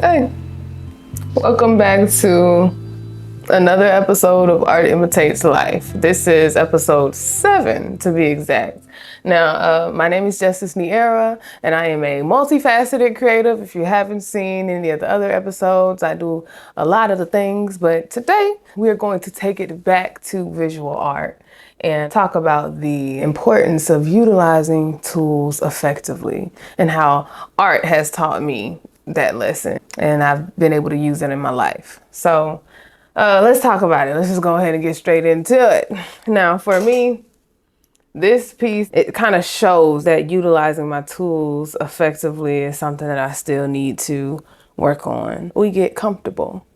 Hey, welcome back to another episode of Art Imitates Life. This is episode 7 to be exact. Now, my name is Justice Niara, and I am a multifaceted creative. If you haven't seen any of the other episodes, I do a lot of the things, but today we are going to take it back to visual art and talk about the importance of utilizing tools effectively and how art has taught me that lesson, and I've been able to use it in my life. So let's talk about it. Let's just go ahead and get straight into it. Now, for me, this piece, it kind of shows that utilizing my tools effectively is something that I still need to work on. We get comfortable.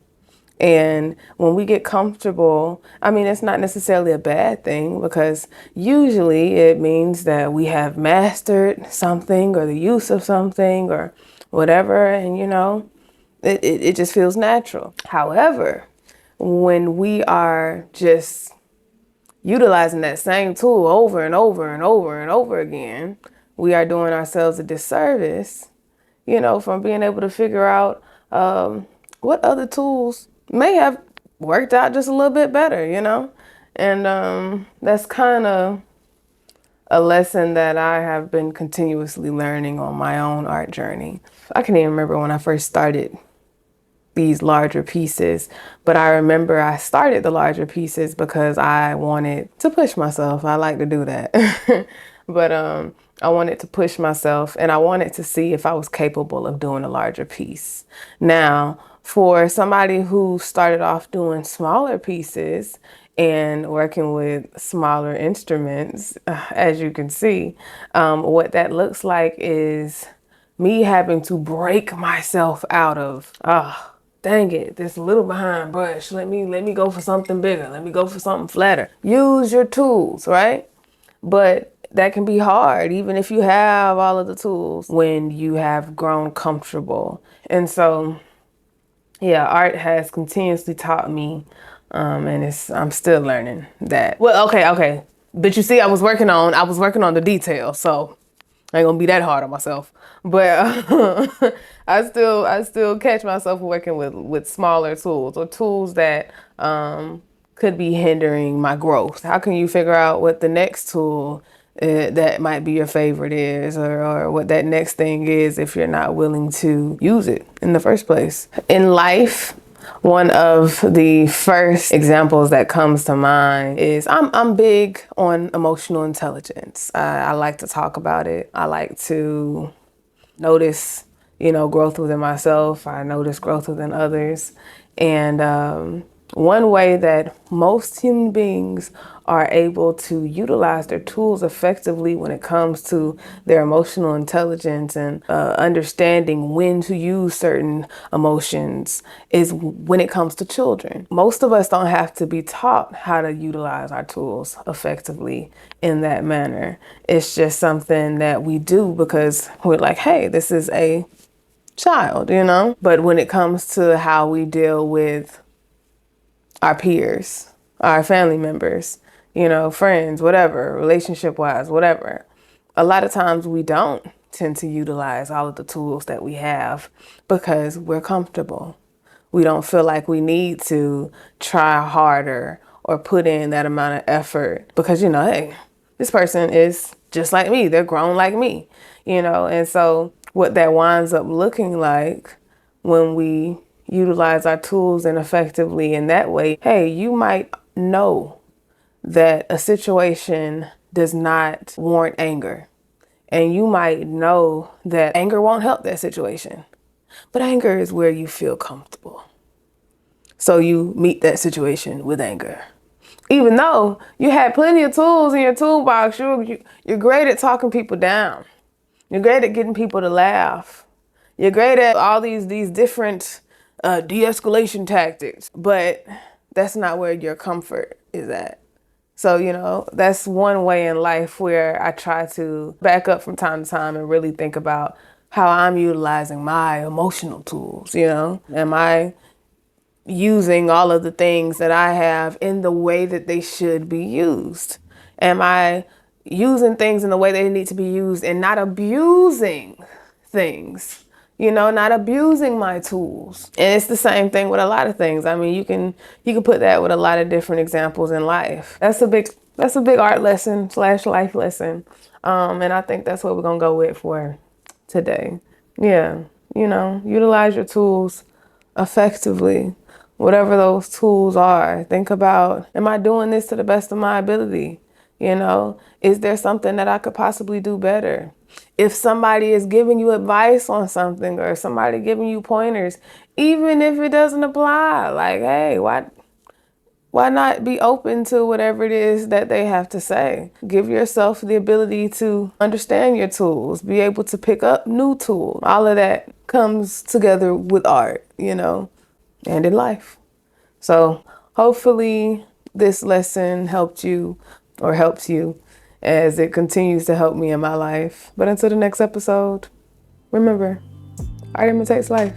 And when we get comfortable, I mean, it's not necessarily a bad thing, because usually it means that we have mastered something or the use of something or whatever. And, it just feels natural. However, when we are just utilizing that same tool over and over and over and over again, we are doing ourselves a disservice, from being able to figure out what other tools may have worked out just a little bit better, And that's kind of a lesson that I have been continuously learning on my own art journey. I can even remember when I first started these larger pieces, but I remember I started the larger pieces because I wanted to push myself. I like to do that. But I wanted to push myself, and I wanted to see if I was capable of doing a larger piece. Now, for somebody who started off doing smaller pieces and working with smaller instruments, as you can see, what that looks like is me having to break myself out of, dang it, this little behind brush. Let me go for something bigger. Let me go for something flatter. Use your tools, right? But that can be hard, even if you have all of the tools, when you have grown comfortable. And so, yeah, art has continuously taught me, and I'm still learning that. Well, okay. But you see, I was working on the details, so I ain't gonna be that hard on myself. But I still catch myself working with smaller tools, or tools that could be hindering my growth. How can you figure out what the next tool that might be your favorite is, or what that next thing is, if you're not willing to use it in the first place? In life, one of the first examples that comes to mind is I'm big on emotional intelligence. I like to talk about it. I like to notice, growth within myself. I notice growth within others. And one way that most human beings are able to utilize their tools effectively when it comes to their emotional intelligence and understanding when to use certain emotions is when it comes to children. Most of us don't have to be taught how to utilize our tools effectively in that manner. It's just something that we do because we're like, hey, this is a child, But when it comes to how we deal with our peers, our family members, friends, whatever, relationship wise, whatever, a lot of times we don't tend to utilize all of the tools that we have because we're comfortable. We don't feel like we need to try harder or put in that amount of effort because, hey, this person is just like me. They're grown like me, And so what that winds up looking like when we utilize our tools ineffectively in that way, hey, you might know that a situation does not warrant anger. And you might know that anger won't help that situation. But anger is where you feel comfortable. So you meet that situation with anger. Even though you had plenty of tools in your toolbox, you're great at talking people down. You're great at getting people to laugh. You're great at all these different de-escalation tactics, but that's not where your comfort is at. So, that's one way in life where I try to back up from time to time and really think about how I'm utilizing my emotional tools, Am I using all of the things that I have in the way that they should be used? Am I using things in the way they need to be used and not abusing things? not abusing my tools. And it's the same thing with a lot of things. I mean, you can put that with a lot of different examples in life. That's a big art lesson / life lesson. And I think that's what we're gonna go with for today. Yeah, utilize your tools effectively, whatever those tools are. Think about, am I doing this to the best of my ability? Is there something that I could possibly do better? If somebody is giving you advice on something or somebody giving you pointers, even if it doesn't apply, like, hey, why not be open to whatever it is that they have to say? Give yourself the ability to understand your tools, be able to pick up new tools. All of that comes together with art, and in life. So hopefully this lesson helped you or helps you as it continues to help me in my life. But until the next episode, remember, art imitates life.